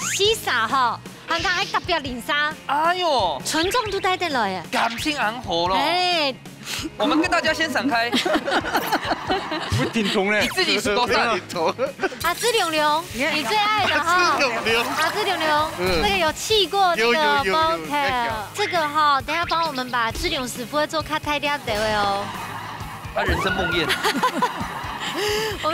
洗衫吼，香港还特别零沙，哎呦，群众都带得来耶。感情昂火了。哎，我们跟大家先闪开。不顶通嘞，你自己数多少？阿芝龙龙，你最爱的哈。阿芝龙龙，这个有气过那个 vocal， 这个哈，等下帮我们把志龙师傅会做卡太掉的哦。他人生梦魇。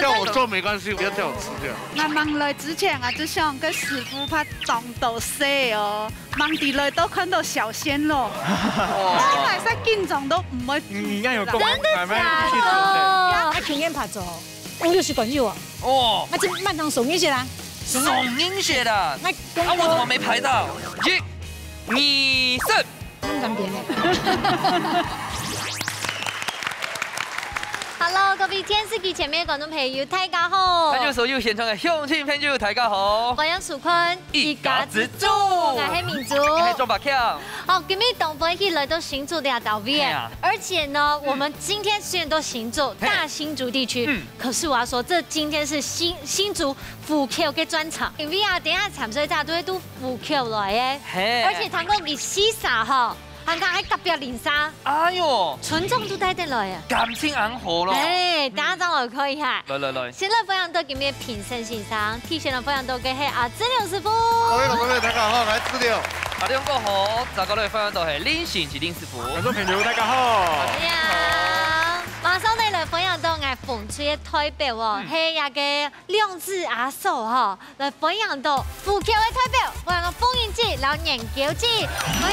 叫我做没关系，不要叫我吃掉。我忙來之前啊，就想跟師傅拍當到死哦，忙地來都看到小鮮肉，我係識見狀都唔會。你應該有講，真的假的？还平安拍走，50管肉啊！哦，那这慢堂手面些啦，宋英雪的，那啊，我怎么没排到？1、2、3。当边的。Hello， 各位電視機前面嘅觀眾朋友，大家好。番薯所有現場嘅鄉親朋友，大家好。我係淑坤，一家之主，我係民族，我係莊百強。好，今日東北一來到新竹的到位，而且呢，我們今天雖然都新竹大新竹地區，可是我要說，這今天是新竹副 Q 嘅專場，因為啊，等下參賽者都會都副 Q 來嘅，而且通過佢洗衫吼。香港還特別零沙，哎呦，群眾都帶得來啊！感情昂火咯！哎，等下張我可以哈。來，先來分享到今日評審欣賞，提前來分享到嘅係阿志龍師傅。各位大家好，來資料。阿兩個好，大家來分享到係林選及林師傅。觀眾朋友大家好。你好。馬上嚟分享到我鳳吹嘅代表哦，係一個兩字阿嫂哈，來分享到富僑嘅代表，我係個風雲姐，然後研究姐，來。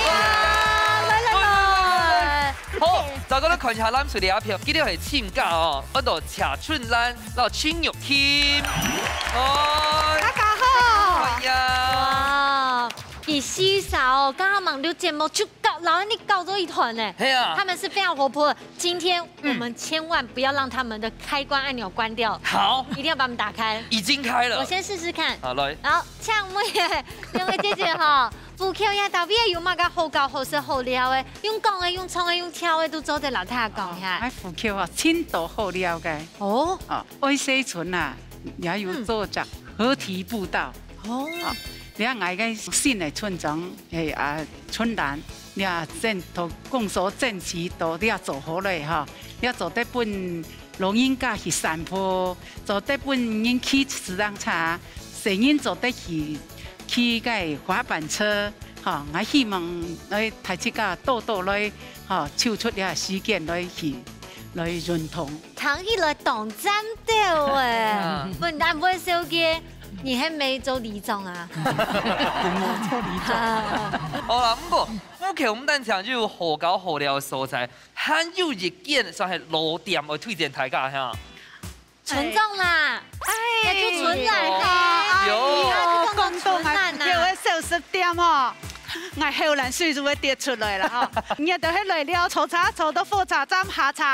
好，大家都看下咱出嚟一票，記得係簽價哦，嗰度茶春蘭，然後青玉添。大家好。係啊。哇，以洗衫哦，剛剛忙到節目就搞，然後你搞咗一團呢。係啊。他們是非常活潑的，今天我們千萬不要讓他們的開關按鈕關掉。好。一定要把他們打開。已經開了。我先試試看。好，來。好，像妹嘅兩位姐姐哈。富僑呀，特別有嘛個好教好食好料嘅，用講嘅、用創嘅、用跳嘅都做得老太講下。喺富僑啊，千度好料嘅。哦。哦，愛西村啊，也有做隻河堤步道。哦。你睇外個新嘅村莊係啊村蘭，你啊正同共所正時度你啊做好嚟嚇，你啊做得本龍應家去散步，做得本應去食堂茶，成日做得去個滑板車，嚇！我希望來大家多來嚇抽出啲時間來運動。躺起來當真掉誒，本來唔會少嘅，你係未做理總啊？冇做理總。好啦，不過富僑唔單止有好搞好料嘅所在，還有一件算係老店我推薦大家嚇。群眾啦，要做村蘭哈，有。講到係叫個小食店吼，我後來水就會跌出來啦吼。你到去來了，坐車坐到火車站下車，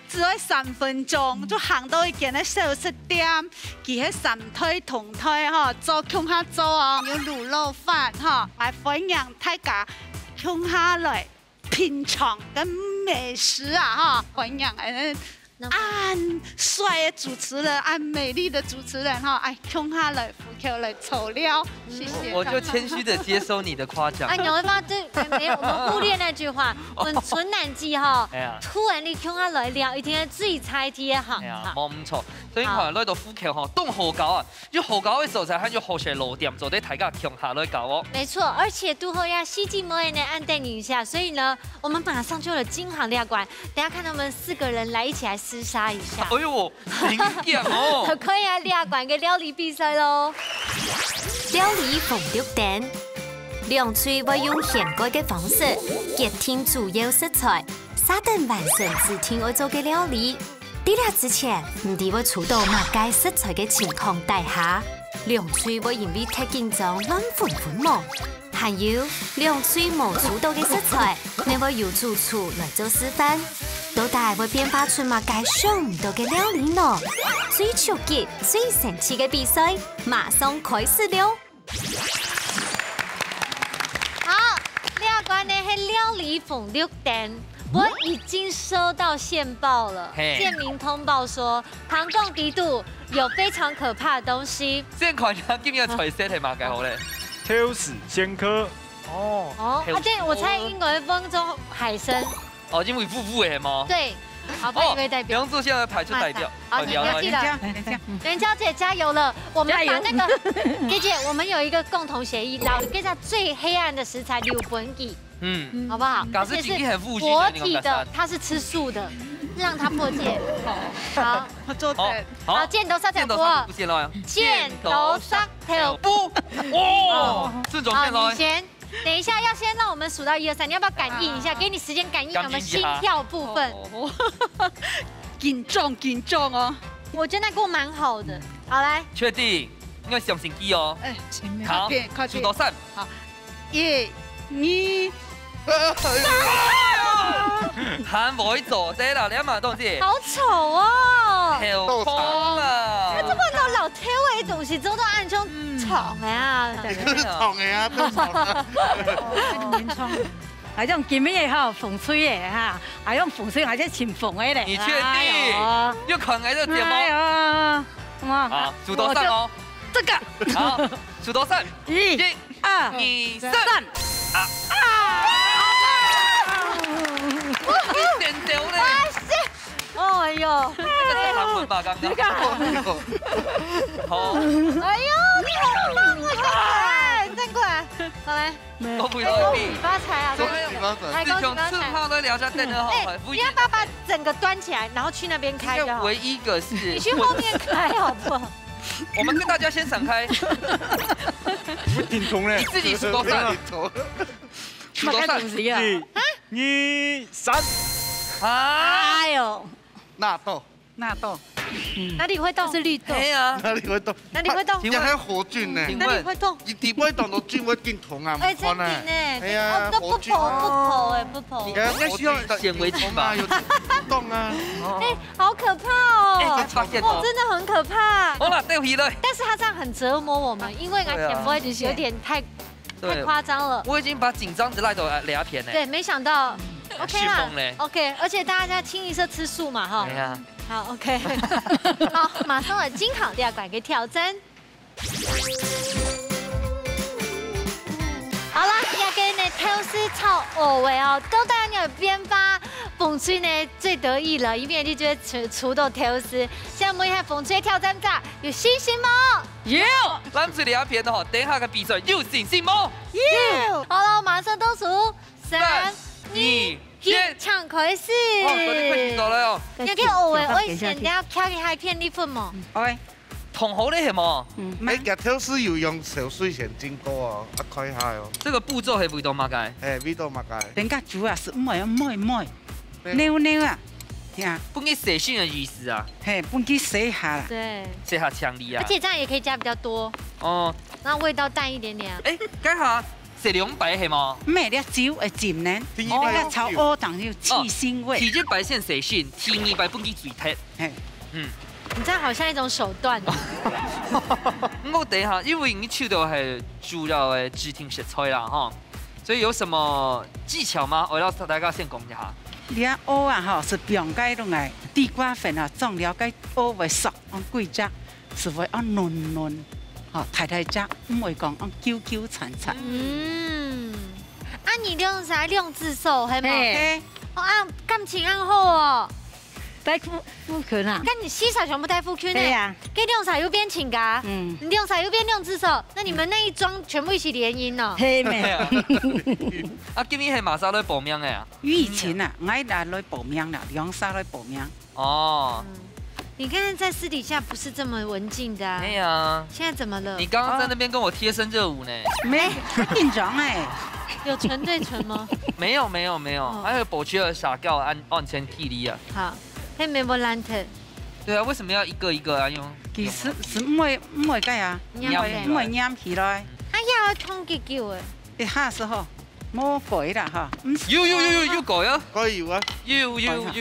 只要3分鐘就行到一間嘅小食店，佢喺三推同推吼，做鄉下做哦，有滷肉飯吼，來分享大家鄉下來品嘗跟美食啊吼，分享按帥的主持人，按美麗的主持人哈，哎，鄉下來富僑來丑料，謝謝。我就謙虛的接收你的誇獎。哎，你會發現沒有，我們忽略那句話，我們村南記哈，突然你鄉下來了，一定係最菜啲嘅行哈。冇唔錯，所以可能來到富僑吼，當好搞啊，要好搞嘅時候才喺要好些路店做啲大家鄉下來搞哦。沒錯，而且都後要西季摩呢按帶你一下，所以呢，我們馬上就有金行料館，等下看他們4個人來一起來廝殺一下。哎呦，經驗哦！可以啊，料館嘅料理比賽咯。料理風綠蛋，兩嘴會用現改嘅方式結聽主要食材，沙等完成自聽愛做嘅料理。喺呢之前，唔啲會觸到物界食材嘅情況底下，兩嘴會因為太緊張亂混忙。還有兩嘴冇觸到嘅食材，你會由主廚來做示範。到底會變化出物界想唔到嘅料理呢？最超級、最神奇嘅比賽，馬上開始了！好，料館呢係料理風綠蛋，我已經收到線報了，線民通報說唐貢地度有非常可怕的東西。先看下今日菜色係嘛嘅好咧？挑食鲜科。哦，对，我猜英国的风中海参。哦，因为夫妇的吗？对。好，派一位代表。梁祝现在派出代表。好，你要记得。元宵姐加油了！我们把那个姐姐，我们有一个共同协议，老给它最黑暗的食材留本给。好不好？而且是活体的，它是吃素的，让它破戒。好，好，箭头杀条布。箭头杀条布。哇，这种箭头。你先。等一下，要先让我们数到1、2、3，你要不要感应一下？给你时间感应我们心跳部分。紧张哦！我觉得那锅蛮好的。好来，确定？因为小心机哦。好，数到3。好，1、2、3。喊不会做对了，你嘛东西。好丑哦！跳空啊！这么老挑的东西做到暗中闯的啊！闯的啊，都闯了。年冲，还用金的哈，风吹的哈，还用风吹，还是请风的嘞。你确定？又看来这节目。好，数到3哦。这个。好，数到3。1、2、3。一点丢嘞！哎呦，这个是韩文吧？刚刚。好。哎呦，你好棒啊！再过来，好来。恭喜发财啊！恭喜发财！自从吃胖都聊下蛋的好。你要不要把整个端起来，然后去那边开就好？唯一一个是。你去后面开好不好？我们跟大家先闪开。我顶通嘞！你自己数到3。数到3。1、2、3。哎呦，纳豆。哪里会动？是绿豆。对啊，哪里会动？哪里会动？而且还有活菌呢。哪里会动？你底部动到菌会进虫啊，哎，真的呢。哎呀，都不剖。应该需要显微镜吧？有动啊。哎，好可怕哦！发现哦，真的很可怕。好了，对皮了。但是他这样很折磨我们，因为俺点不会有点太夸张了。我已经把紧张的赖到俩片呢。对，没想到。OK 啦 ，OK， 而且大家清一色吃素嘛，哈。对呀。好 ，OK， 好，马上来金行第2关给挑战。好啦，要跟呢挑丝炒藕味哦，都当然有编发风吹呢最得意了，因为你觉得除到挑丝，现在我们看风吹挑战者有信心吗？有，咱这俩片哦，等下个比赛有信心吗？有。好了，马上倒数3、2、1，抢开始。要给藕味，我以前等下挑起海片你分嘛。OK。同好咧係嘛？你日挑絲要用小水先蒸過哦，開下哦。這個步驟係味道乜嘅？味道乜嘅？人家煮啊是唔會，扭啊，呀，不給洗性的意思啊。嘿，不給洗下。對，洗下強力啊。而且這樣也可以加比較多。哦。然後味道淡一點點啊。哎，家下食兩白係嘛？咩咧酒會甜呢？哦，炒鵝當有氣腥味。提一白先洗性，提二白不給水踢。嘿，你这好像一种手段。我等一下，因為你手到係主要嘅指定食材啦，哈，所以有什麼技巧嗎？我要大家先講一下。你啊蚵啊，哈是表解落來，地瓜粉啊，種了解蚵會熟，按貴隻，是會按嫩，哈太隻，唔會講按Q殘。啊，你用啥用自首係咪？哦啊，感情按好哦。帶副拳啊！跟你西茶全部帶副拳呢？對呀。跟用茶右邊請噶。你用茶右邊用自首，那你們那一莊全部一起聯姻哦。係咩？啊，今年係馬莎來報名嘅啊？以前啊，我來報名啦，梁莎來報名。哦。你看在私底下不是這麼文靜的。對呀。現在怎麼了？你剛剛在那邊跟我貼身熱舞呢。沒，緊張哎。有唇對唇嗎？沒有，還有保持了傻教按前體力啊。好。嘿，沒冇爛頭。對啊，為什麼要一個一個啊用？其實是唔會計啊，唔會黏起來。啊要通結叫誒。一下時候冇改啦哈。要改啊！改要啊！要。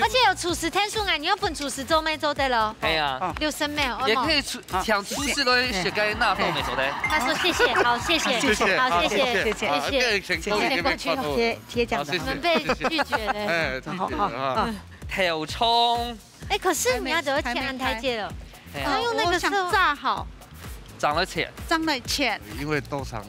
而且有廚師天數啊，你要分廚師做咩做得咯？係啊。6升咩？也可以搶廚師來學該納豆沒做得。他說謝謝，好謝謝，好謝謝。貼獎的。我們被拒絕了。好。挑蔥，哎，可是你要怎麼切安胎界了？他用那個想炸好，長了淺，長得淺，因為豆上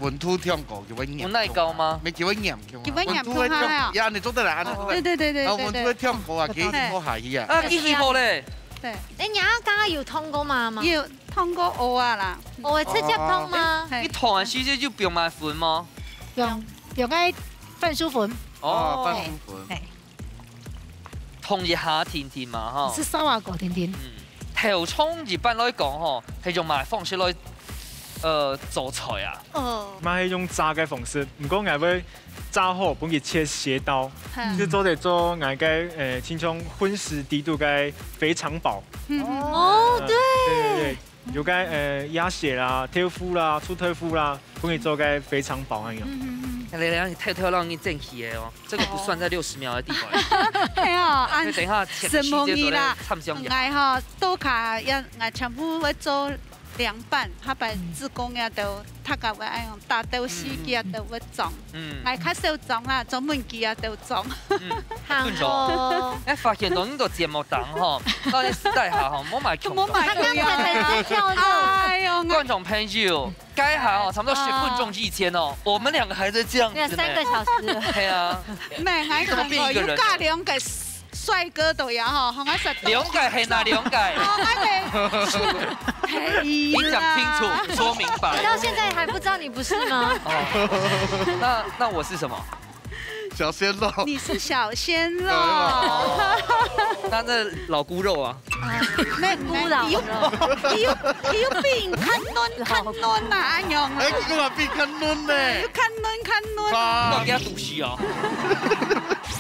文土跳过就会有耐高吗？没叫我念，叫我念不下来。呀，你做得来，安尼做得来。对。文土跳过啊，幾好下去啊。啊，幾好咧。對。哎，你剛剛有通過嗎？有通過學啊啦。學會直接通嗎？你通完時就不用買粉嗎？用嗰份書粉。哦，份書粉。通一下甜甜嘛，哈。是沙瓦果甜甜。頭葱一般來講，吼，係用埋放出來，做菜啊。嘛係用炸嘅方式，唔過我會炸好，本佢切斜刀，就做嚟做我嘅青葱荤食低度嘅肥腸堡。哦，對。有嘅鴨血啦、豆腐啦、豬腿腐啦，本佢做嘅肥腸堡咁樣。你跳讓你正氣嘅哦，這個不算在60秒的地方。係啊，按等一下切什麼意啦？參詳嘅。我哈多卡要我全部會做涼拌，下擺自工也都，他個會用大豆絲嘅都會種。我較少種啦，專門機啊都種。好。哎，發現到呢個節目檔吼，到底私底下吼，唔好買窮。冇買佢啊！哎呦，觀眾朋友，該下哦，差不多10分鐘以前哦，我們兩個還在這樣子呢。3個小時。係啊。咩？我看過有加兩個帥哥都有吼，我實。兩個係哪兩個？你講清楚，說明白。你到現在還不知道你不是嗎？那我是什麼？小鮮肉。你是小鮮肉。那老姑肉啊？咩姑老肉？要變近嫩啊，阿娘。哎，佢話變近嫩咧。要近嫩。我給他讀書啊。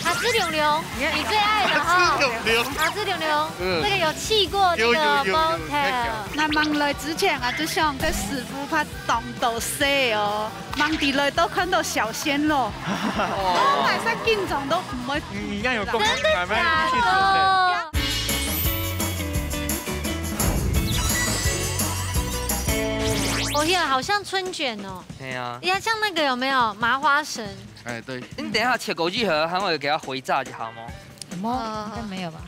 阿芝龍龍，你最愛的哈。阿芝龍龍，這個有氣過這個 motel。那忙來之前啊，就想個師傅怕凍到死哦，忙地來都看到小鮮肉。我晚上緊張都唔會。你而家有公真的假的？哦呀，好像春卷哦。對啊。呀，像那個有沒有麻花神？哎，對。你等一下切枸杞盒，還會給它回炸一下嗎？應該沒有吧？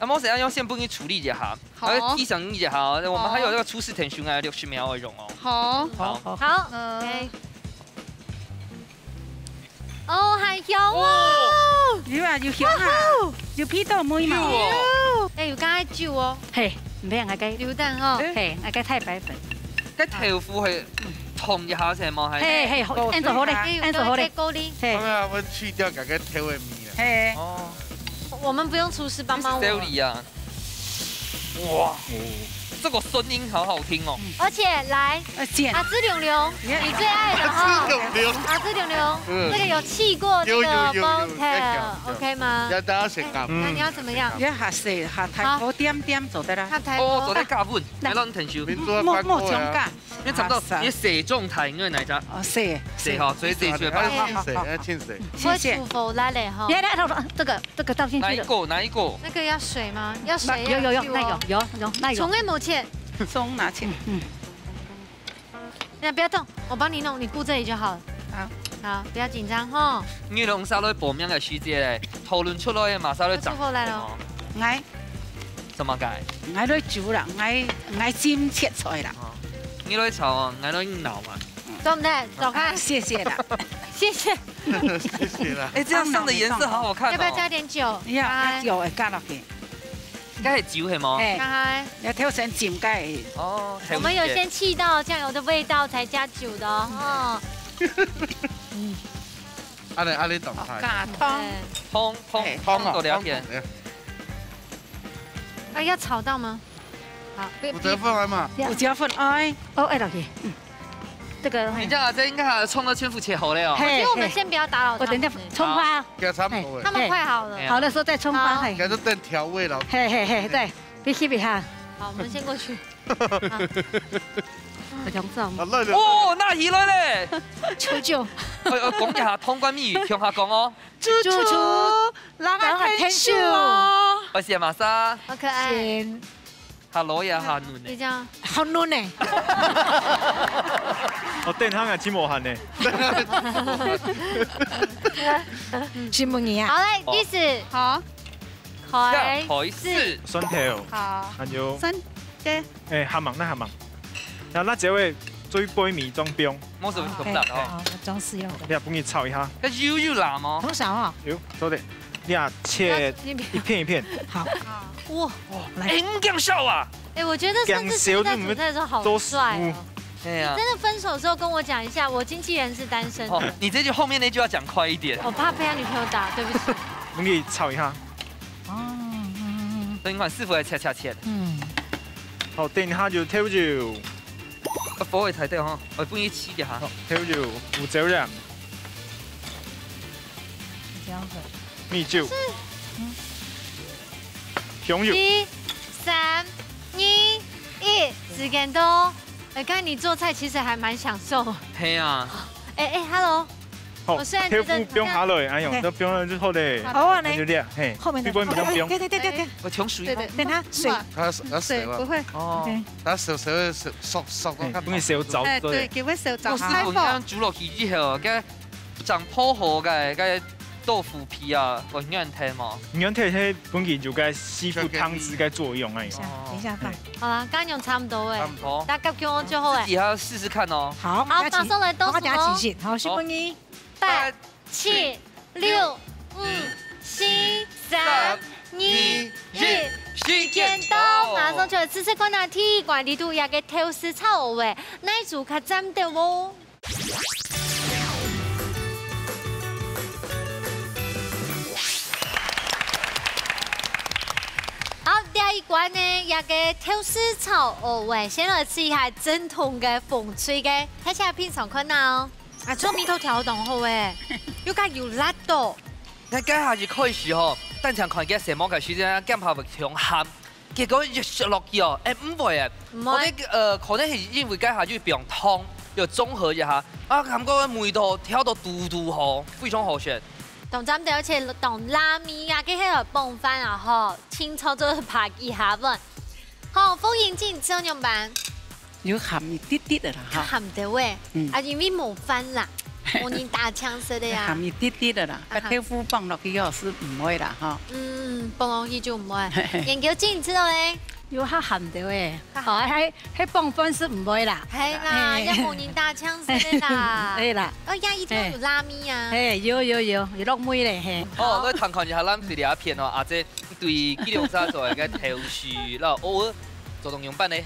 我等下用線不給處理一下，還提醒一下，我們還有那個初始甜熊啊，60秒的容哦。好。OK。哦，係香哦！要香啊！要皮到妹嘛？誒，要加酒哦。係，唔俾人嗌雞。榴彈哦。係，嗌雞太白粉。啲豆腐係燙一下先嘛？係，按照好咧，按照好咧。係啊，我去掉嗰個調味米啊。係。哦。我們不用廚師幫忙我。啊！哇！這個聲音好好聽哦。而且來，阿芝龍龍，你最愛的哈。阿芝龍龍，這個有氣過這個 motel，OK 嗎？要大家食夾。那你要怎麼樣？一下食下太婆點做得啦。做得加碗，你攞停少。莫搶價。你差不多，你射中台應該哪隻？射哈，所以射出來。清水。會煮腐爛嘞哈。這個倒進去。哪一個？那個要水嗎？要水。有，那有。從來冇切。葱拿去。那不要動，我幫你弄，你顧這裡就好了。好，不要緊張哈。你弄曬落薄面嘅時節咧，討論出來嘅馬上都長。出來咯。愛。什麼解？愛來煮啦，愛煎切菜啦。你來炒啊，愛來鬧嘛。對不對？走開。謝謝啦，謝謝。謝謝啦。哎，這樣上的顏色好好看哦。要不要加點酒？要酒會加落去。應該係酒係嗎？要挑成尖雞。哦，我們有先氣到醬油的味道才加酒的哦。阿你動態。加湯多了解。啊，要炒到嗎？好，胡椒粉係嘛？胡椒粉愛。愛落去。這個。你這樣這應該係蔥和全部切好了哦。我覺得我們先不要打擾。我等下蔥花。他們快好了。好的時候再蔥花。應該是等調味了。對，必須哈。好，我們先過去。我想知道。哦，那魚來咧。求救。講一下通關密語，聽下講哦。豬，讓我聽秀哦。我是馬莎。好可愛。下攞嘢下嫩你這樣。好嫩呢。我電香係黐無痕呢。黐無嘢啊。好嘞，意思好。海是。蒜頭。好。還有。蒜。誒，蝦芒那蝦芒，然後那這位最杯米裝冰。冇什么咁辣哦。装饰用的。你啊，帮你炒一下。那油辣吗？从小啊。有，做的。你啊，切一片一片。好。哇，哎，你这样笑啊？哎，我觉得甚至现在煮菜的时候好帅哦。对呀。真的分手的时候跟我讲一下，我经纪人是单身的。你这句后面那句要讲快一点。我怕被他女朋友打，对不起。帮你炒一下。等一下师傅来切。好，等一下就調住。火會睇得嗬，我幫你黐嘅嚇。調住胡椒醬。米酒。香油。7、3、2、1，时间到。哎，刚才你做菜其实还蛮享受。係啊。哎 ，Hello。我雖然覺得不用下來，哎呦，都不用之後嘞。好啊，就這樣，嘿。後面的。不用。對。我調水。等它水。水不會。哦。它熟到。幫你燒走。對，叫佢燒走。師傅咁煮落去之後，嘅整破河嘅豆腐皮啊，我應該聽嘛。應該聽本件就嘅師傅湯汁嘅作用哎。等一下放。好了，剛用差不多哎。差不多。大家叫我最後哎。自己還要試試看哦。好，馬上來倒數哦。好，10分1。8、7、6、5、4、3、2、1，時間到，馬上就來試試看下鐵罐裏頭也個調絲炒嘅，奶煮較沾到喎。好，第一關呢，也個調絲炒嘅，先來試一下正統嘅風吹嘅，睇下品嘗看哦。啊，做米頭調凍好誒，又加又辣到。我家下就開始吼，單場看嘅什麼嘅時間，減下會強鹹，結果一食落去哦，唔會啊，我哋可能係因為家下就變湯，又綜合一下，啊，感覺味道調到嘟好，非常好食。同針對而且同拉麵啊，跟喺度拌飯啊，吼，清楚咗拍一下喎。好，歡迎進周陽版。有鹹一啲啲的啦，鹹的喂，啊，因為冇飯啦，我哋打槍式的呀。鹹一啲啲的啦，個豆腐放落去後是唔會啦，哈。放落去就唔會。研究進知道咧？有較鹹的喂，哦，喺放飯是唔會啦。係啦，要我哋打槍式的啦。係啦。哦，呀，依種有拉麵啊。誒，有落梅咧，嘿。哦，我睇看一下咱水兩片哦，啊，這對紀錄沙做嘅調序，然後偶爾做動用版咧。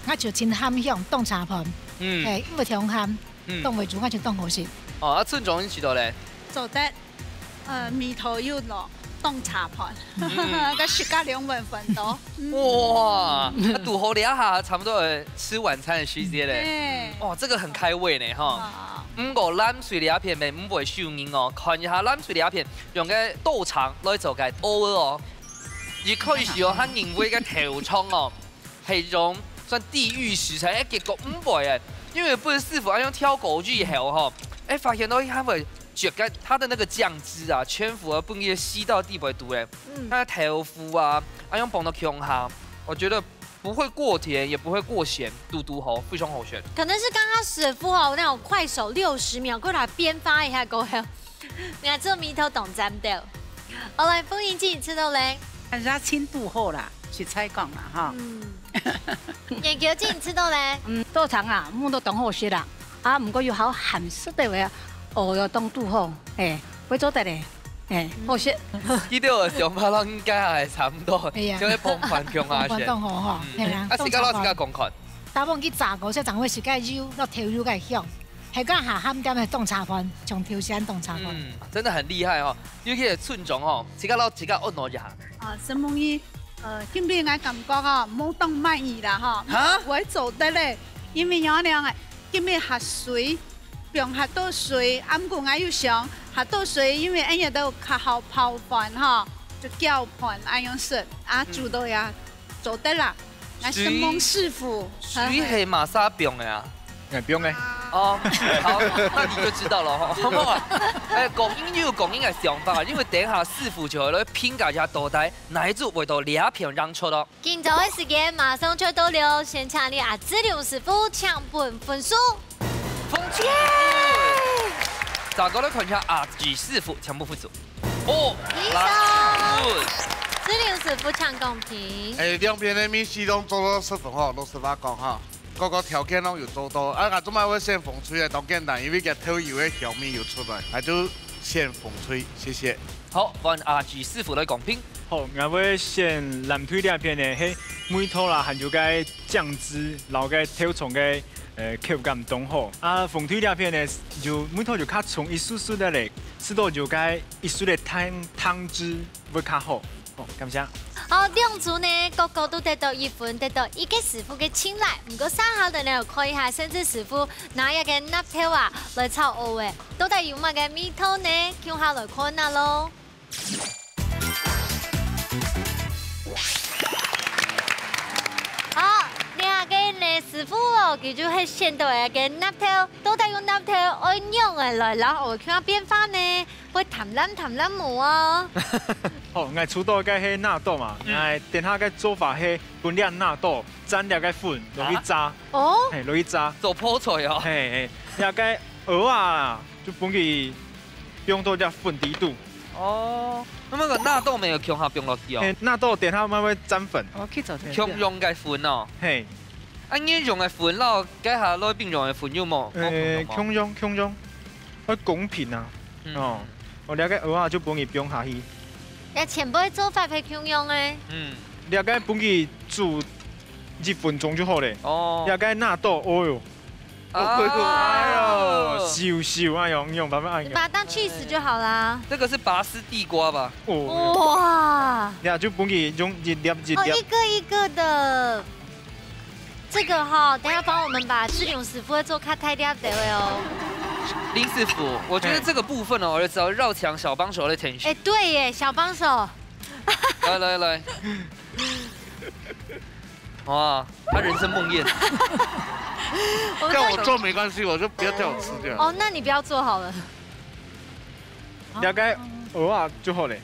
我就真鹹香凍茶盤，誒，因為條鹹，凍為主，我就凍好食。哦，啊，村長你知道咧？做得米頭要落凍茶盤，個雪加2分多。哇，賭好了一下，差不多吃晚餐的時間咧。哇，這個很開胃呢，哈。不過咱水兩片咪唔會受硬哦，看一下咱水兩片用嘅豆腸來做嘅蚵哦，而開始哦，佢認為嘅調湯哦係一種算地獄食材，結果唔會誒，因為不是師傅用挑狗具後哈，哎發現到佢會覺得它的那個醬汁啊，全部不易吸到地不會毒誒，它的豆腐啊，用放到胸下，我覺得不會過甜，也不會過鹹，嘟好，非常好食。可能是剛剛師傅哦，那種快手60秒，過來編發一下過後，你看這米頭凍沾到。好來，風盈姐知道咧？人家清度好啦，去採講啦，哈。研究姐知道咧？豆腸啊，冇都凍好食啦，啊，唔過要好鹹色的話，要凍度好，誒，會做得咧。好食。呢啲我想法應該係差唔多，將啲pom飯強下先。凍好嗬，係啦。啊，時間攞時間講看。打幫佢炸過，即係整開時間油，落調油嘅香，係講下鹹點嘅凍茶飯，從調先凍茶飯。真的很厲害哦，尤其係村長哦，時間攞時間按落一下。啊，沈夢怡，今邊我感覺啊，冇當滿意啦哈。嚇？會做得咧，因為有兩個，今邊下水。用下多水，啱過我要想下多水，因為一日都較好泡飯哈，就攪盤咁樣食，啊煮到呀做得啦。我沈夢師傅，水係馬沙餅嘅啊，係餅嘅。哦，好，那你就知道了哈，好唔好啊？講英有講英嘅想法，因為等下師傅就會評價一下到底哪一組味道兩片讓出咯。今早嘅時間馬上就到了，先請你阿志龍師傅搶本分數。風耶！再過來看一下阿志師傅搶不負數。哦，志龍師傅搶公平。兩邊的米西都做了10分哈，60八講哈。各个条件拢有做到。啊，做乜會先風吹啊？當簡單，因為個頭油嘅表面有出來，係就先風吹。謝謝。好，換阿舉師傅來講評。好，我會先藍腿兩片嘅，迄梅頭啦，含有個醬汁，然後個條蟲嘅口感當好。啊，鳳腿兩片呢，就梅頭就較重一絲絲的咧，吃到就個一絲的湯汁會較好。好，感謝。好，兩組呢，個個都得到1分，得到一個師傅嘅青睞。唔過三下的呢，可以下甚至師傅拿一個納頭啊來炒蚵嘅，到底有乜嘅味道呢？叫下來看下咯。好，兩個呢師傅哦，佢就係先到一個納頭，到底用納頭愛用嘅來撈蚵，看下變化呢，會淡藍無哦。好，我出道嘅係納豆嘛，我等下嘅做法係分兩納豆，沾了個粉落去炸，哦，係落去炸，做泡菜哦，係，然後個蚵啊就分佢用到只粉底度。哦，咁個納豆咪要強下冰落去哦。納豆等下慢慢沾粉，我去做。強用嘅粉哦。係。啊，你用嘅粉咯，計下攞邊用嘅粉有冇？強用，我公平啊。哦，我了解蚵啊就幫佢冰下去。你前輩做法係強用嘅。了解幫佢煮1分鐘就好咧。哦。了解納豆，哦喲。哎呦，咻，哎呦，用慢慢按。把它當去死就好啦。這個是拔絲地瓜吧？哇！呀，就幫佢用一粒。哦，一個一個的。這個哈，等下幫我們把志勇師傅做卡太掉的哦。林師傅，我覺得這個部分哦，我只要繞牆小幫手來填寫。哎，對耶，小幫手。來。哇，他人生夢魘。叫我做沒關係，我就不要叫我吃掉。哦，那你不要做好了。了解蚵啊就好咧，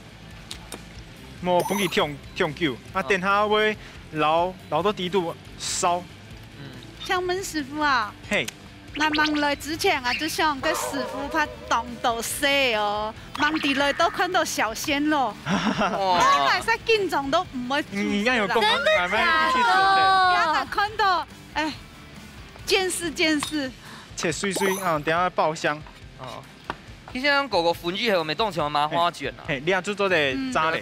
莫幫佢燙久，啊等下會撈到底度燒。像我們師傅啊，嘿，我忙來之前啊，就想跟師傅拍當到死哦，忙地來都看到小鮮肉，我來晒見種都唔會煮。你應該有講，真的假的？呀，看到，哎，見識。切碎啊，等下爆香。哦，你像狗狗粉具還有沒凍成麻花捲啊？嘿，你啊做做咧炸咧，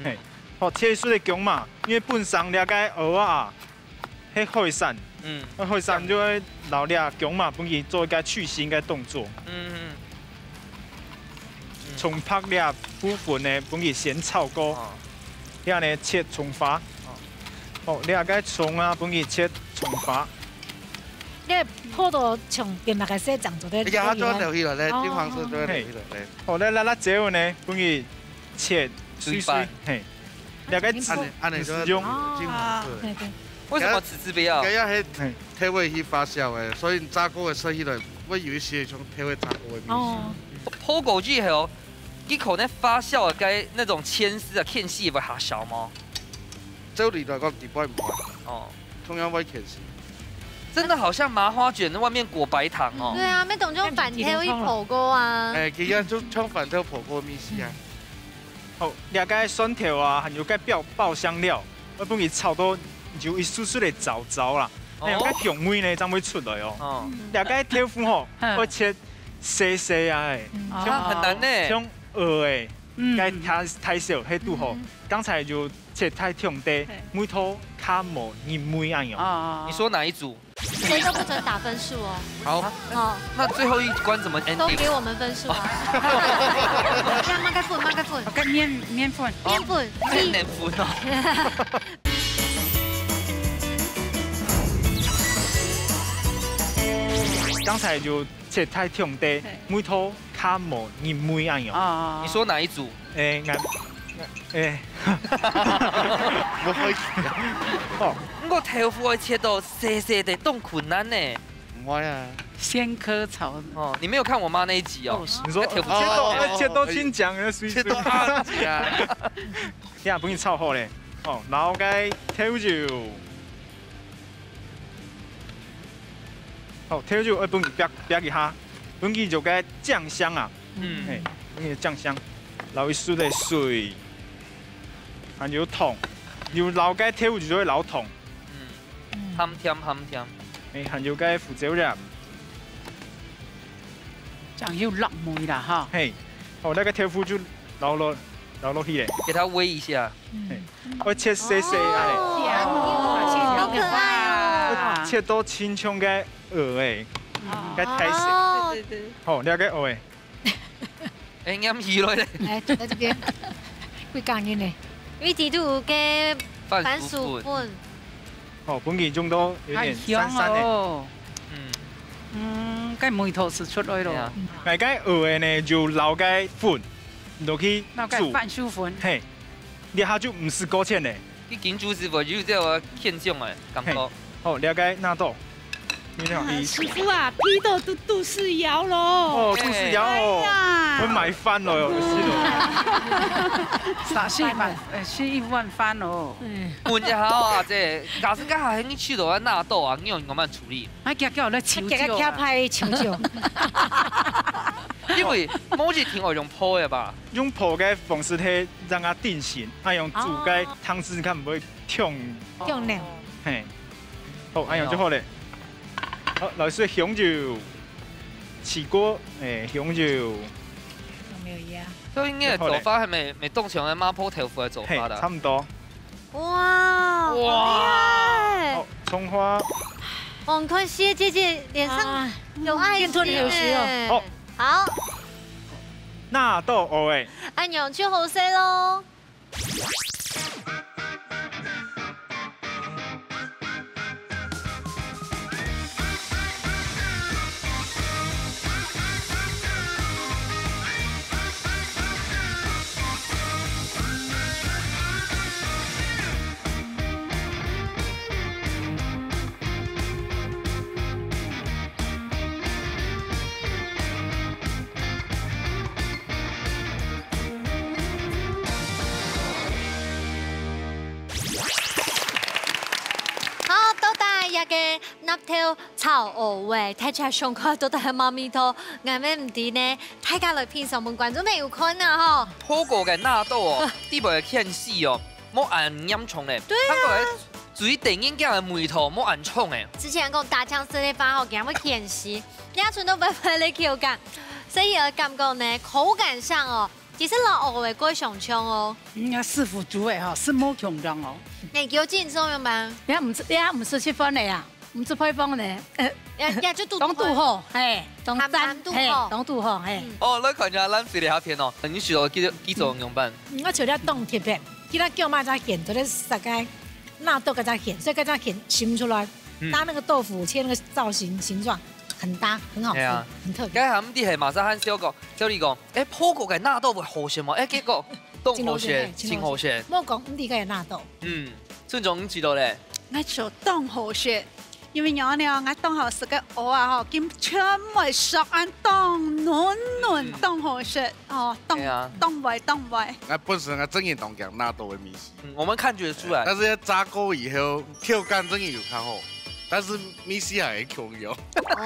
嘿，好切碎嘅薑嘛，因為本身了解蚵啊，係海產。海產就會留啲薑嘛，幫佢做一個去腥嘅動作。蔥拍啲部分呢，幫佢先炒過，然後呢切蔥花。好，你個蔥啊，幫佢切蔥花。你泡到從邊埋個西醬做啲。呀，做掉去了咧，金黃色做掉去了咧。好，你辣椒呢，幫佢切碎碎，嘿，你個按你說金黃色。為什麼此之必要？佢要喺體位去發酵嘅，所以炸過嘅食起來會有一些從體位炸過嘅味道。泡枸杞係哦，一口呢發酵嘅該那種牽絲啊片絲會下小嗎？照理來講，地不會唔會。哦，同樣會牽絲。真的好像麻花捲外面裹白糖哦。對啊，咩當種飯條一泡過啊？誒，其實就像飯條泡過嘅意思啊。好，你個蒜頭啊，還有個爆香料，我幫佢炒到。就一絲絲的糟啦，你個香味呢，才會出來哦。兩個豆腐吼，會切細啊，很難呢。像蚵誒，太小，迄度吼。剛才就切太重啲，梅頭較無鹽味咁樣。你說哪一組？誰都不准打分數哦。好，那最後一關怎麼 ending？都給我們分數啊。慢個粉。麵粉。麵粉哦。剛才就切太重啲，梅頭較無鹽味咁樣。你說哪一組？我可以。哦，我豆腐會切到細細的，都困難呢。唔會啊。鮮科炒。哦，你沒有看我媽那一集哦？你說切到青醬嘅水水。啊！呀，幫你炒好咧。哦，然後該調酒。好，調酒要幫佢煸一下，幫佢就個醬香啊。嘿，幫佢醬香，撈一絲的水，還有糖，要撈個調酒就會撈糖。鹹甜。含有个胡椒粒，酱油落梅啦哈。嘿，哦，那个豆腐就捞落去嘞，给它煨一下。我切细细啊，好可爱哦！切到青葱个鹅诶，个太细。对对。好，了个鹅诶。哎，啱魚來咧。来，在这边，几工人呢？伊地都有嘅番薯粉。哦，本件中都有點酸酸的。cái mùi thổ是出來咯。大概鵝嘅呢就撈個粉落去煮，番薯粉。嘿，你下就唔是勾芡的。你緊煮時無就這個片種嘅感覺。好，了解納豆。師傅啊，批到都是窯咯。哦，都是窯哦，我買翻咯，是一碗飯哦。問一下啊，即假使家下喺你去到嘅納豆啊，你用咁樣處理？啊，叫咧炒椒。叫派炒椒。因為冇是聽我用泡嘅吧？用泡嘅方式係讓它定型，啊用煮嘅湯汁看唔會燙。燙涼。嘿，好，啊用就好咧。好，來是香油，起鍋，香油。有沒有呀？所以你嘅做法係咪當像嘅麻婆豆腐嘅做法差唔多。哇！哇！好，蔥花。哦，你看謝姐姐臉上有愛心哦。好。納豆蚵誒。按樣去好食咯。一個納豆炒蚵仔，睇起來上課都係貓咪頭，硬咩唔啲呢？大家來片上門觀眾未有看啊！嗬，火過嘅納豆哦，啲袂欠死哦，冇按鹽沖咧。對啊，注意電影鏡嘅梅頭冇按沖誒。之前講大腸式嘅飯後驚會欠死，一寸都袂會嚟口感，所以我感覺呢口感上哦，其實老蚵仔過上槍哦。師傅煮嘅嗬，是冇強壯哦。你叫進種樣吧？你唔是7分的呀，唔是配方的，也就當肚好，係當蛋肚好，當肚好，係。哦，你看下咱水裡下片哦，你學到幾種樣板？我除了凍鐵片，其他叫嘛才鹹，做咧大概納豆個才鹹，所以個才鹹鹹出來，搭那個豆腐切那個造型形狀很搭，很好吃，很特別。梗係咁啲係馬上喊小講，小李講，誒破過嘅納豆會好食嗎？誒結果凍好食，清好食。冇講唔啲嘅納豆。孫總知道咧。我做凍好食。因為我凍好食嘅蚵啊，嗬，兼全部熟安凍嫩嫩凍好食，哦，凍味。我本身我整嘢當講納豆嘅米線。我們看覺得出來。但是炸過以後，口感整嘢又較好，但是米線還會強油。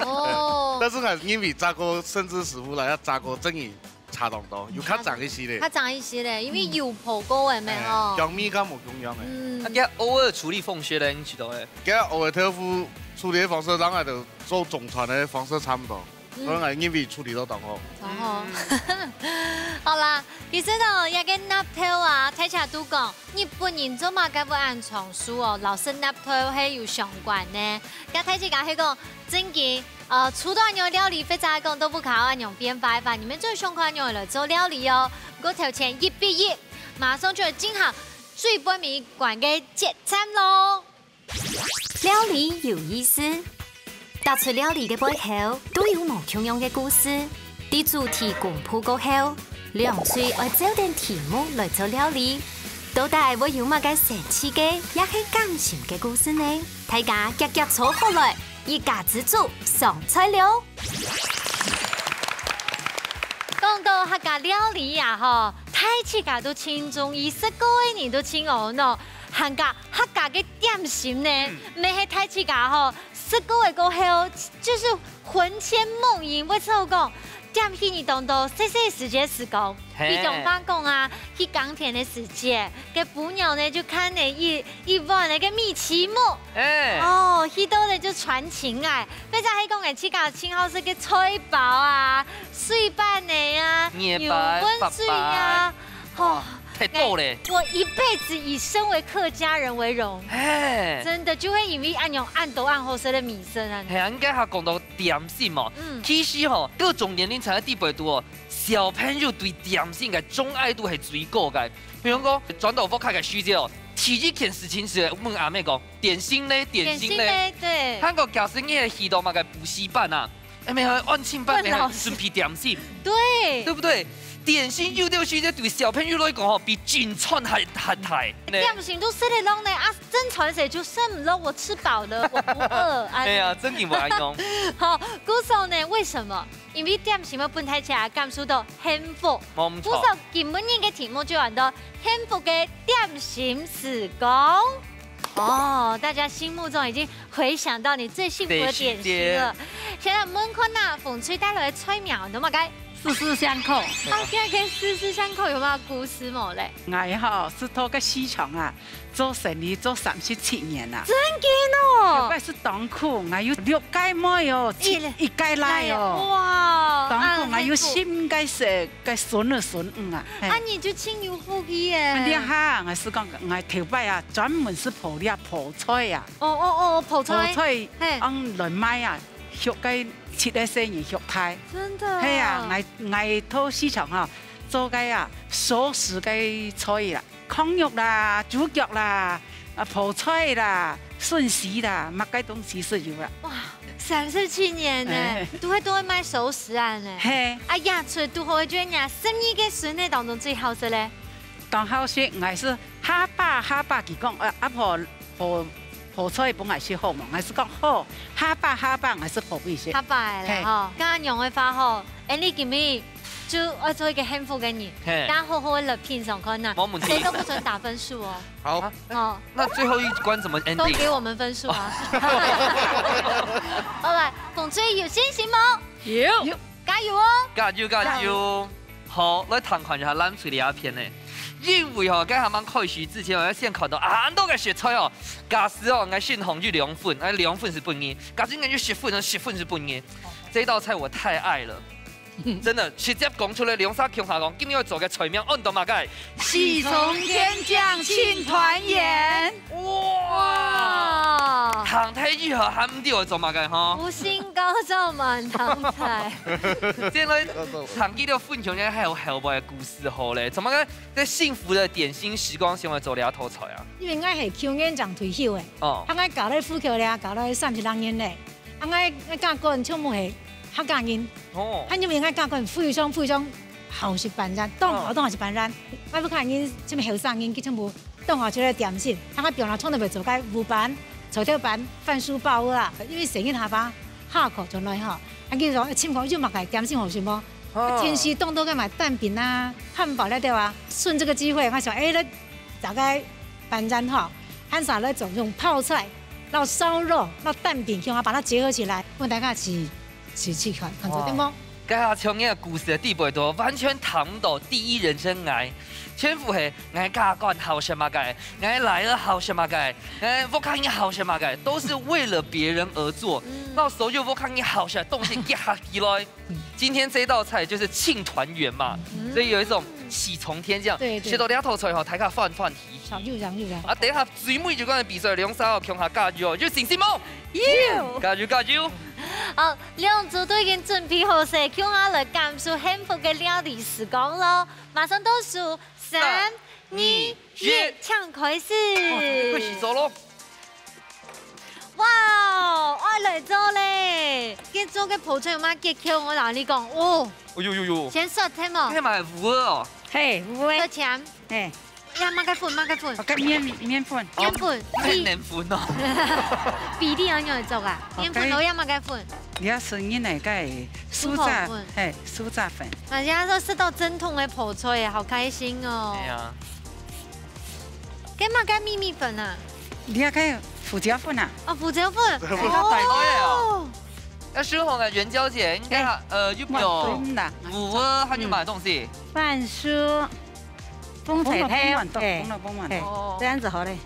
哦。但是係因為炸過，甚至師傅來要炸過整嘢差當多，又較長一些咧。較長一些咧，因為油泡過嘅咩嗬。薑米較冇薑樣嘅。啊，佢偶爾處理風險咧，你知道誒？佢偶爾豆腐處理嘅方式，讓我哋做中餐嘅方式差唔多，所以我因為處理到當好。哦，好啦，其實呢，一個納豆啊，睇起來都講日本人做嘛嘅會按常數哦，老是納豆係有相關呢。咁睇起嚟係講正經，初段用料理非常講都不靠按用變化法，你們最上款用嚟做料理哦。我頭前1比1，馬上就係進行最本名館嘅節餐咯。料理有意思，踏出料理嘅背後都有無窮樣嘅故事。啲主題公布過後，兩嘴愛找定題目來做料理，到底會有乜嘅神奇嘅，也係感性嘅故事呢？大家夾夾坐好來，一家之主上菜了。講到客家料理啊，嗬，睇起嚟都輕鬆，20個年都輕奧喏。客家嘅點心呢，咪係睇起嚟嗬，10個過後就是魂牽夢縈。為什麼講？点起你当到细细时节时光，比方讲啊，去耕田的时节，个妇鸟呢就看呢一碗那个米奇木，哦，去到呢就传情爱，或者还讲个去搞青好是个菜包啊、水板的啊、牛粉水啊，哦。 太逗嘞！我一辈子以身为客家人为荣，真的就会因为按豆按后生的米生啊。系啊，应该还讲到点心哦。其实吼，各种年龄层的地位度哦，小朋友对点心嘅钟爱度系最高嘅。比如讲，转到我开个书节哦，体育课事情是问阿妹讲点心呢？点心呢？对。韩国教生嘅系统嘛个补习班啊，哎没有万庆班没有准备点心，对，对不对？ 点心幼幼区这对小朋友来讲吼，比军餐还大。点心都吃得落呢啊，真传谁就剩唔落，我吃饱了，我不饿。哎呀，真嘅唔爱讲。好，古手呢？为什么？因为点心要本体起来感受到幸福。冇错。古手今日嘅题目就讲到幸福嘅点心时光。哦，大家心目中已经回想到你最幸福的点心了。现在门口呢，风吹带来的菜苗，懂吗？该。 丝丝相扣，现在跟丝丝相扣有没有故事冇嘞？我吼是拖个市场啊，做生意做37年啦。真劲哦！我是当苦，我有6届妹哦，一届来哦。哇！当苦我有7届食，个孙儿孙女啊。啊，你就亲有福气耶！厉害，我是讲我头摆啊，专门是泡料泡菜啊。哦，泡菜。泡菜，按来卖啊，学个。 切的生意学开，真的。係啊，我拖市場啊，做嘅啊，熟食嘅菜啦，炕肉啦、豬腳啦、泡菜啦、筍絲啦，乜嘅東西是有啦。哇，37年呢，都會賣熟食啊呢。係。啊呀，除都會覺得呀，生意嘅順利當中最好食咧。當好食，我是下巴佢講，阿婆。泡菜本來是好嘛，還是講好，下巴還是好一些。下巴嚟哈，剛剛用嘅話吼，你今日就要做一個幸福嘅人，但好好的品嘗看呐，誰都不准打分數哦。好。哦，那最後一關怎麼 ending？ 都給我們分數啊。好來，風吹有信心冇？有，加油哦！加油！好，來談看一下咱嘴裡一片呢。 因為吼，今下晚開始之前，我先看到很多嘅食材哦，假使哦，我先紅就涼粉，涼粉是半年；假使我就雪粉，雪粉是半年。這道菜我太愛了，真的直接講出來，兩沙強下講，今日要做嘅菜名，按到馬街，喜從天降慶團圓。哇！唐太如何還唔對我做馬街哈？福星高照滿堂彩。現在唐記的分享呢，還有後邊嘅故事好咧，怎麼個在幸福的點心時光先會做兩套菜啊？因為我係球員長退休嘅，我搞咧副球咧，搞咧30年咧，我教個人唱舞係客家人，因為我教個人非常好食辦人，當好食辦人，我不看人什麼後生人去唱舞，當好做咧點心，我平常創都未做過舞板、炒條板、飯書包啊，因為成日下班下課從來哈，叫做簽講就買個點心好食麼？天時當到嘅買蛋餅啊、漢堡咧對吧？順這個機會，我想咧大概辦人哈，很少咧用泡菜、然後燒肉、然後蛋餅，讓我把它結合起來，讓大家吃看做對麼？家下從呢個故事嘅地位度，完全談唔到第一人稱愛，全部係愛家慣好什麼嘅，愛來了好什麼嘅，愛我看你好什麼嘅，都是為了別人而做。到時候就我看你好什麼東西結合起來。今天這道菜就是慶團圓嘛，所以有一種喜從天降。食到兩套菜後，大家飯題。小肉醬。啊，等下最尾就講嘅比賽，兩手強下加油，要信心冇？加油！好，兩組都已經準備好勢，叫我來感受幸福嘅料理時光咯。馬上倒數3、2、1，搶開始！開始做咯！哇，我嚟做咧！今做嘅泡菜有乜結構？我同你講，哦！呦！先說聽冇？聽埋糊哦！嘿，糊誒！多錢？嘿。呀，乜嘅款？麵粉。麵粉哦。比例咁樣做啊？麵粉攞乜嘅款？你要食呢嚟嘅酥炸，係酥炸粉。大家都食到正統嘅泡菜，好開心哦！係啊。咁乜嘅咪咪粉啊？你要睇胡椒粉啊？哦，胡椒粉。哦。那生红的元宵节应该有没有五个还有买东西？饭酥、风菜汤，这样子好嘞。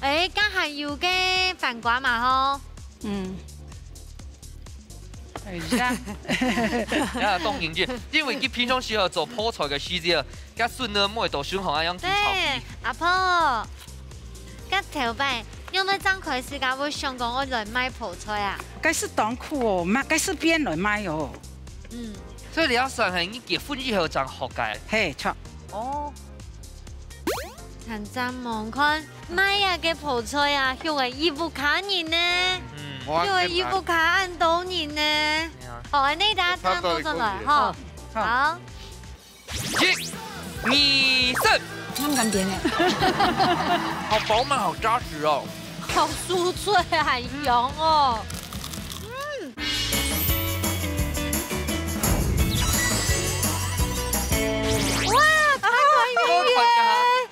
哎，刚还有个饭馆嘛吼。嗯。係啊，啊當然啫，因為佢平常時候做泡菜嘅時節，加筍呢冇到選項一樣煮炒皮。阿婆，甲頭擺，有冇張開始甲我想講我來買泡菜啊？該是當庫哦，該是邊來買哦。嗯，所以你要想係你結婚以後就學嘅。係錯。哦。陳湛望看買呀嘅泡菜啊，用嘅伊布卡人呢？因為伊布卡按到年呢，好，呢打差不多上來，好，好，一、二、三，咁咁點嘅，好飽滿，好扎實哦，好酥脆，很溶哦，哇，太過癮耶！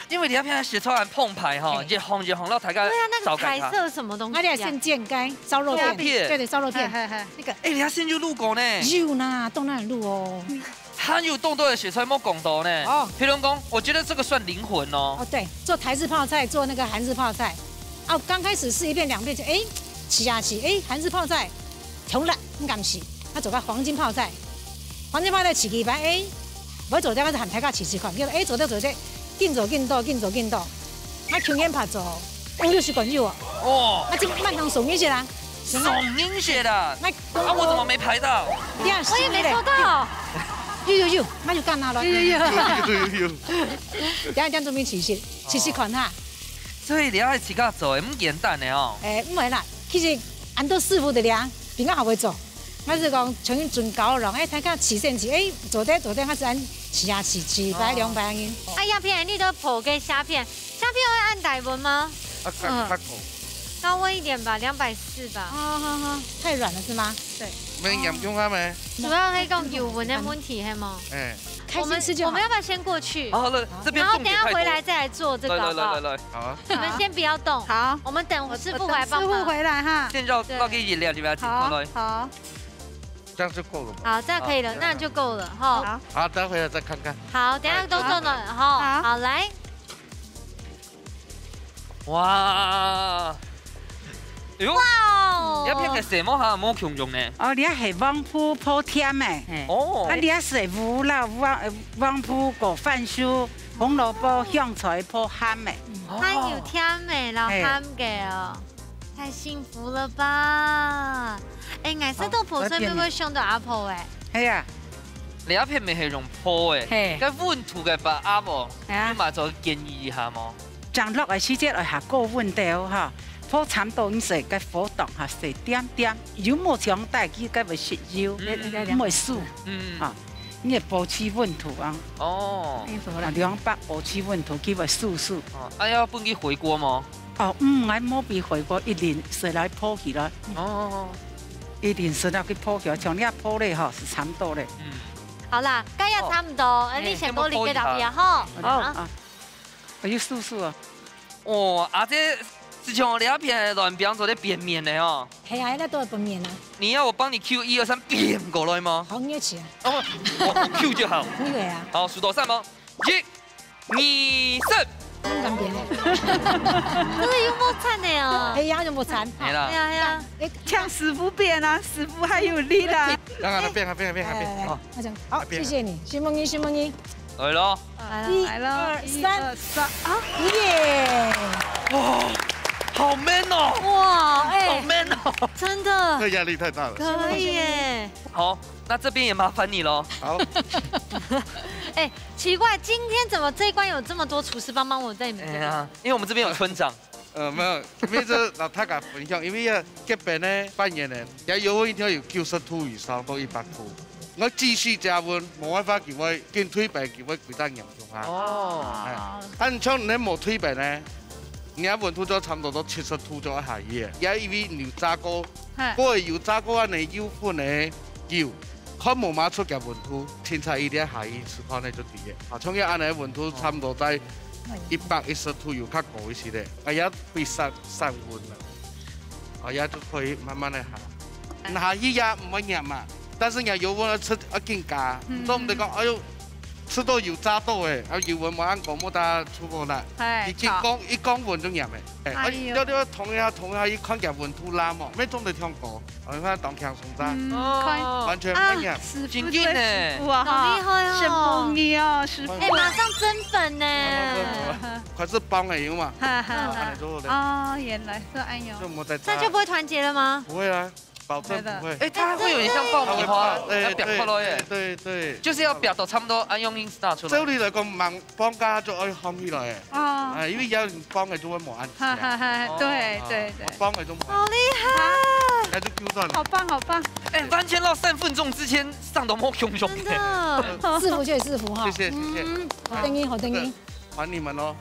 因為你那片食出來澎湃哈，熱紅到大家。對啊，那個彩色什麼東西？那裡現煎雞、燒肉片，對，燒肉片，那個，哎，你現就入過呢？有呢，當然入哦。還有凍多的食材冇講到呢。哦，譬如講，我覺得這個算靈魂哦。哦，對，做台式泡菜，做那個韓式泡菜。哦，剛開始試一遍兩遍就哎，吃下去，哎，韓式泡菜，重了，唔敢吃。他做個黃金泡菜，黃金泡菜起幾班哎，我做這個是韓泰家起款，叫哎做得。緊做，我抽煙拍做，50罐肉啊！哦，我這慢動送一些啦，送一些啦。那我怎麼沒拍到？我也沒收到。有，那就幹那咯。有。等下準備試看下。所以你要自己做，唔簡單的哦。誒，唔係啦，其實很多師傅的咧，比較好會做。我是講從準高人，哎，睇下起線起，哎，做得，我是按起100、200銀。哎呀，片你都破給蝦片會按台文嗎？高溫一點吧，240吧。好，太軟了是嗎？對。沒嚴重啊沒？主要係講油溫的問題，係嗎？哎。我們要不要先過去？好了，這邊然後等下回來再來做這個。來。好。你們先不要動。好。我們等師傅回來幫忙。師傅回來哈。先繞給飲料，你不要進過來。好。這樣就夠了。好，這樣可以了，那就夠了哈。好，待會再看看。好，等下都做了哈。好，來。哇！哇！一片嘅什麼下冇強用呢？哦，你係黃鋪泡甜嘅。哦。啊，你係烏啦黃鋪個飯酥、紅蘿蔔、香菜泡鹹嘅。還有甜嘅，然後鹹嘅哦。太幸福了吧！哎，顏色都泡菜會唔會傷到阿婆誒？係啊，你一片咪係用泡嘅，咁溫度嘅把阿婆，你咪再建議一下冇？降落嘅時節係下高溫度嚇，泡差唔多已經嘅火檔嚇細點點，油冇上大機嘅會食油，唔會熟，嚇，你係保持溫度啊。哦。200保持溫度，佢會熟。哎呀，本佢回鍋冇？哦，我冇俾回鍋，一年食來泡起來。哦。一年食來去泡起來，像你泡咧嚇是差唔多咧。嗯。好啦，梗係差唔多，你先多嚟幾條片嗬。好。我要素啊！哦，阿姐之前我兩片亂變做啲扁面的哦。係啊，那都係扁面啊。你要我幫你 Q 1、2、3變過來嗎？好，你去啊。哦，我 Q 就好。你會啊？好，數到3嗎？1、2、3。咁變嘅。這個有冇慘的哦？係啊，有冇慘？係啦。係啊。你搶師傅變啊，師傅還有力啦。讓他變。好，好，謝謝你，徐夢怡。來咯，1、2、3，啊，耶！哇，好 man 哦！哇，好 man 哦！真的，這壓力太大了。可以耶。好，那這邊也麻煩你咯。好。哎，奇怪，今天怎麼這一關有這麼多廚師幫忙我在你們這邊？因為我們這邊有村長。沒有，這邊是老太太分享，因為要這邊呢扮演人，也有一條有90度以上到100度。我繼續加溫，冇辦法叫我見退病，叫我幾單嚴重嚇。哦。但像你冇退病呢，你溫度就差唔多到70度咗一下嘢。也因為油炸過，嗰個油炸過你油分呢油，佢冇馬出嘅溫度，天差一啲下意思看呢就啲嘢。啊，像一按呢溫度差唔多在110度有較高一些咧，也被散溫啦。啊，也就可以慢慢的下。下一呀唔會鹹啊，但是人油溫出一件價，所以我哋講，哎呦。 吃到油炸到誒，啊油溫冇啱講冇得出貨啦，一講溫就鹽誒，啊有啲同下一看見溫度啦嘛，咩種都聽過，我看當強松渣，完全唔鹽，真勁呢，哇，好厲害哦，是不你哦，師傅，哎，馬上增粉呢，佢是幫嘅油嘛，哦，原來是按油，那就不會團結了嗎？不會啊。 保證不會。哎，它會有點像爆米花，要煸出來耶。對對。就是要煸到差不多，按用 Insta 出來。照理嚟講，慢幫家就可以烘起來嘅。哦。因為有人幫嘅就會冇按。哈哈哈，對對對。幫嘅就冇。好厲害！那就 Q 斷了。好棒好棒。哎，完全到3分鐘之前上到冇熊熊的。真的。師傅就是師傅哈。謝謝謝謝。好等你好等你。還你們咯。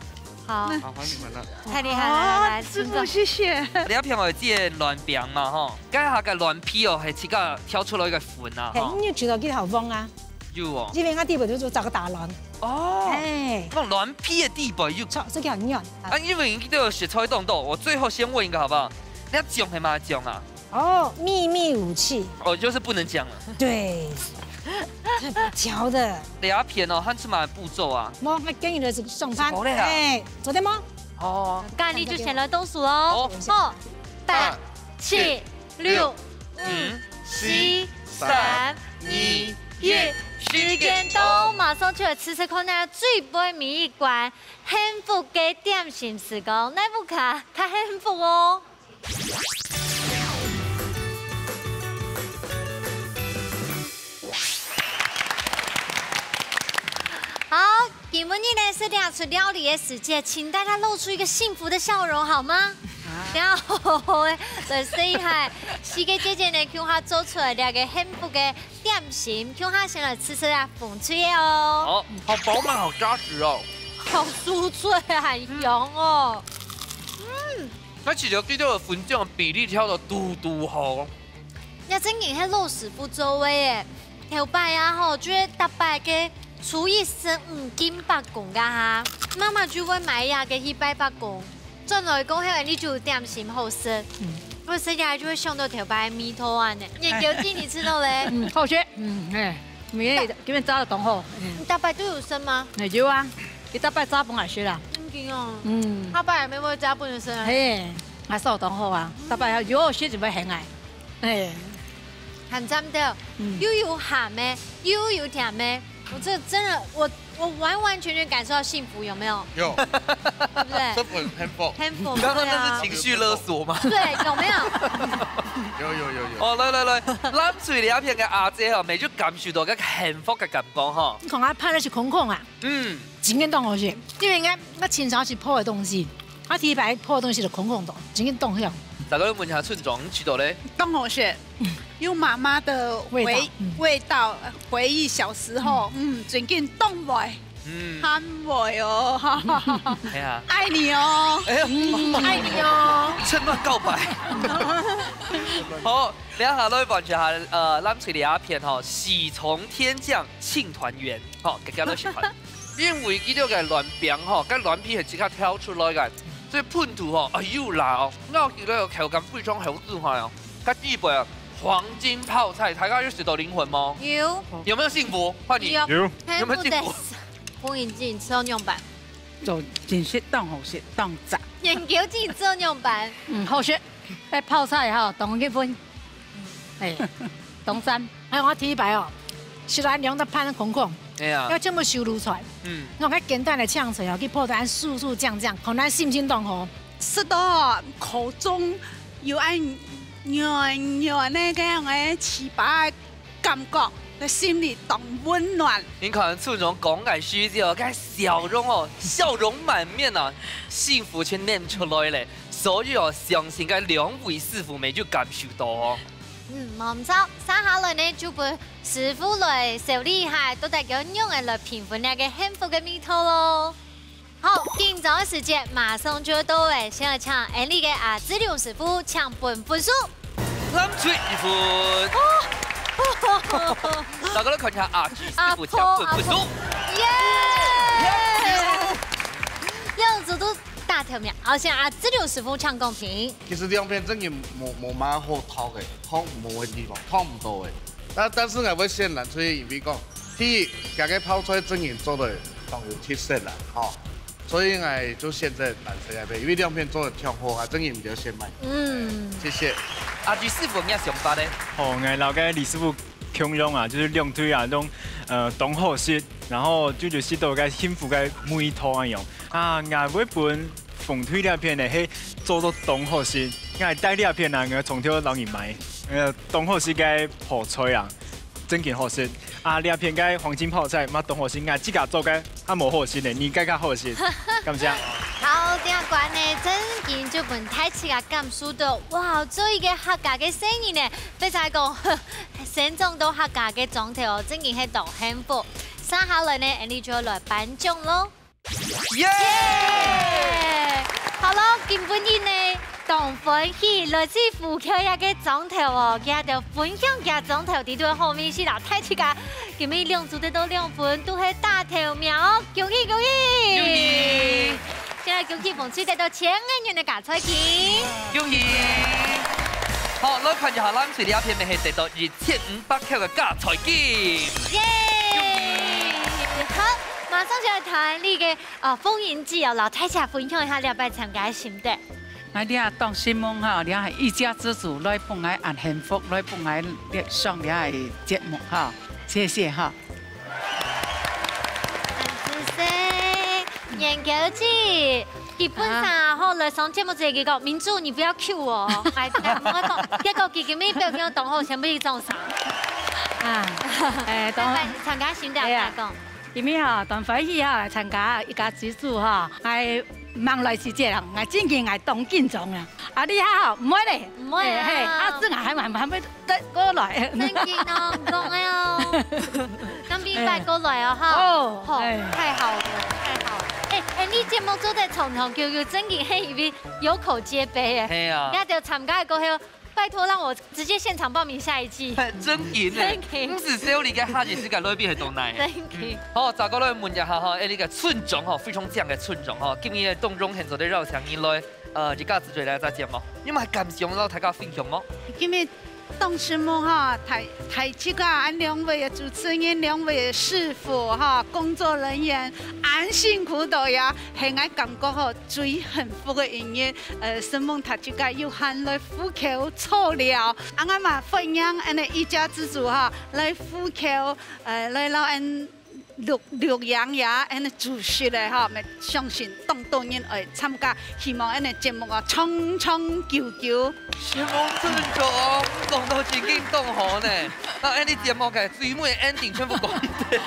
好，還你們啦！太厲害了，來，師傅謝謝。你一片我知係卵餅嘛吼，家下嘅卵皮哦係自家挑出來嘅粉啊。係，你要煮到幾後方啊？有哦。這邊個地步就做個大卵。哦。哎。那卵皮的地步有。錯，這個很軟。啊，因為你都有學超一動作，我最後先問一個好不好？你要講係嗎？講啊。哦，秘密武器。哦，就是不能講了。對。 教的兩片哦，漢出馬步驟啊。我建議的是上班。好嘞啊。哎，昨天嗎？哦。咖喱就選了倒數哦。5、8、7、6、5、4、3、2、1，時間到，馬上就要吃看那最杯米一罐幸福嘅點心時光，來不卡較幸福哦。 好，今日呢是亮出料理的世界，請大家露出一個幸福的笑容，好嗎？然後來試一下，四個姐姐呢，叫她做出來兩個幸福的點心，叫她先來吃下風吹哦。好飽滿，好扎實哦。好酥脆，很香哦。那其實呢個粉漿比例挑到嘟好。一整件係老師傅做嘅，頭擺啊吼，就係特別嘅。 廚藝是金白公噶哈，媽媽就會買呀嘅去拜白公，轉來講係你就點心好食，我食起來就會想到條白米頭啊呢。研究機你知道咧？好食，米今日炸得當好。你大伯都有生嗎？有啊，你大伯炸本來食啦。真哦。大伯係咪會炸本生啊？係，我燒當好啊，大伯有肉食就會很愛。很真的，又有鹹嘅，又有甜嘅。 我這真的，我完全感受到幸福，有沒有？有，對不對？這份幸福。幸福。剛剛那是情緒勒索嗎？對，有沒有？有。哦，來，攬住你一片嘅阿姐哦，未就感受到個幸福嘅感覺哈。你看我拍的是空空啊，真嘅當好食，因為我清朝是破的東西，我提白破的東西就空空的，真嘅當香。大家問下村長知道咧？當好食。 有媽媽的味道，回憶小時候，最近凍袂，喊袂哦，係啊，愛你哦，愛你哦，趁亂告白。好，你下來完全係攬住你一片吼，喜從天降慶團圓，吼，大家都喜歡。因為呢個嘅卵餅吼，跟卵皮係即刻挑出來嘅，所以噴塗吼，哎呦辣哦，我見到個口感非常好吃下哦，佢地杯啊。 黃金泡菜，大家有食到靈魂嗎？有。有沒有幸福？換你。有。有沒有幸福？歡迎進吃用版。做真適當好食當雜。研究進吃用版。好食。誒泡菜哈，當結婚。當山。我提白哦，是咱兩個盤的空空。哎呀。要這麼收錄出來。我較簡單的嗆出來，去破咱素醬，看咱心情當好。吃到口中有愛。 軟那個樣嘅糍粑感覺，在心裏當溫暖。您看村長講嘅書之後，佢笑容哦，笑容滿面啊，幸福全念出來咧。所以哦，相信嘅兩位師傅咪就感受到哦。冇唔錯，三下來呢就俾師傅來受厲害，都大家用嚟評分那個幸福嘅米頭咯。好，今早嘅時間馬上就到誒，先來搶 Andy 嘅阿志龍師傅搶本分數，攬出一分。大家都看下阿志師傅搶本分數。耶！柚子都大条面，好像啊，质量师傅抢公平。其实两片真嘅冇乜好偷嘅，偷冇问题咯，偷唔到嘅。但是我要先拿出去，因为讲，第一，家嘅泡菜真嘅做得都有特色啦，吼。所以我就现在蓝色那边，因为两片做得挺好，啊，真嘅唔要先卖。谢谢。阿朱师傅有咩想法呢？哦，我老嘅李师傅形容啊，就是两腿啊，种东好食，然后就是到个幸福嘅梅头一样。啊，我要本凤腿两片呢，迄做到东好食，我带两片啊，我从头让人买。东好食嘅泡菜啊，真件好食。啊，两片嘅黄金泡菜，嘛东好食，我自家做嘅啊无好食呢，你家好食，感谢。好，第二关呢，真件就本太起个感受到，哇，做一个客家嘅生意呢，非常讲，先种到客家嘅状态哦，真件系大幸福。接下来呢，你就来颁奖咯。耶！好咯，今本日呢，同欢喜来自富桥一嘅状态哦，佢就分享嘅状态，喺度後面是啦，太起個，今日兩組得到2分，都係大頭苗哦，恭喜恭喜！恭喜！現在恭喜鳳翠得到1000元嘅價彩金，恭喜！好，來看一下咱水兩片咪係得到2500塊嘅價彩金。耶！好。馬上就來談你嘅風雲記哦，老太姐分享一下你拜參加嘅心得。我哋當新聞哈，你係一家之主來幫我按幸福，來幫我上你係節目哈，謝謝哈。謝謝嚴小姐，基本上後來上節目就係講，民主你不要 Q 我，係我講，結果佢今日表現當好，想俾你裝啥？啊，當參加心得點講？因為哈，當歡喜哈來參加一家之主哈，係望來是這人，我真嘅係當緊張啊！啊你好，唔會咧，唔會嘿，啊真係還未得過來。真嘅哦，講嘅哦，咁邊快過來啊哈！哦，太好了，太好了。誒，你節目組在從頭叫真嘅係因為有口皆碑誒，係啊，一條參加過後。拜託讓我直接現場報名下一季。真勁誒！唔是小你嘅下一世界裏邊係到哪？真勁。好，再過來問一下哈，呢個村長吼，非常正嘅村長吼，今日當中現在的繞場以來，而家自己來再講冇？因為感謝我大家分享冇？今日當新聞哈，台幾個按兩位嘅主持人、2位嘅師傅哈，工作人員按辛苦到呀，係我感覺吼最幸福嘅一日。新聞台幾個有限來富橋草料，我嘛分享安尼一家之主哈，來富橋來到安。綠洋呀，安尼主持咧哈，咪相信當人會參加，希望安尼節目啊長長久久。希望村長講到自己當好呢，啊安尼節目嘅最尾 ending 全部講得。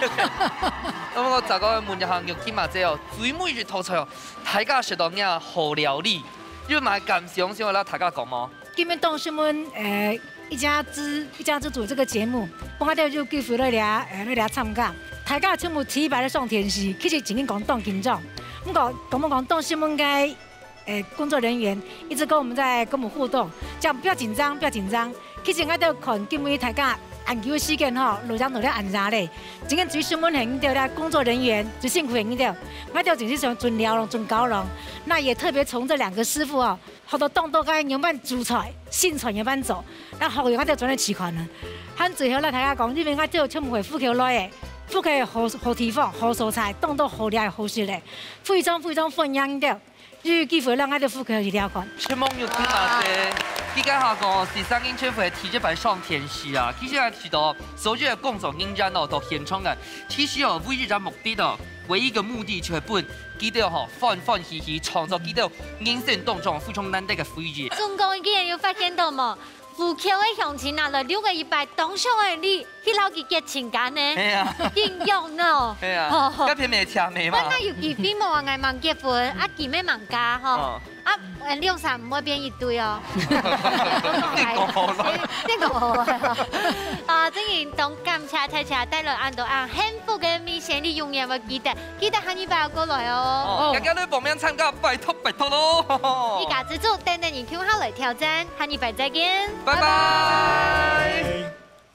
咁我就講問一下玉天媽姐哦，最尾嘅套菜哦，大家食到咩好料理？因為買感想先啦，大家講麼？今日當新聞一家之主這個節目，我哋就幾乎來參加。大家全部提拔咧上電視，其實真係講當緊張。講當新聞嘅工作人員一直跟我們互動，講不要緊張，不要緊張。其實我哋看今日大家研究事件吼，路上都咧按啥咧，真係最新聞係對啦，工作人員最辛苦係對，我哋真係想盡了咯，盡高咯。那也特別從這兩個師傅哦，好多當到嘅有班主菜、新菜有班做，那後邊我哋做咧試看啊。喺最後咧，大家講呢邊我哋全部係富橋來嘅。富橋好地方，好蔬菜，當到好料好食咧，非常分享到，於幾乎讓我哋富橋去了解。希望玉天媽姐，依家下個第三間全部係提咗擺上電視啊！其實係提到所有嘅工作人員哦，到現場嘅，其實哦，唯一嘅目的哦，唯一嘅目的就係本記得哦，歡喜創造記得人生當中非常難得嘅回憶。中國嘅人有發現到冇？富橋嘅鄉親啊，來6個禮拜，當上嘅你，去撈佢結情感呢？係啊，應用咯。係啊，一片咩車尾嘛？我有結婚冇啊？嗌忙結婚，啊結咩忙嫁嗬？啊，2、3唔會變一堆哦。呢個啊，當然當感謝大家帶來按到幸福嘅美食，你永遠會記得下禮拜過來哦。大家都報名參加，拜託咯！一家之主，等你聽好來挑戰，下禮拜再見，拜拜。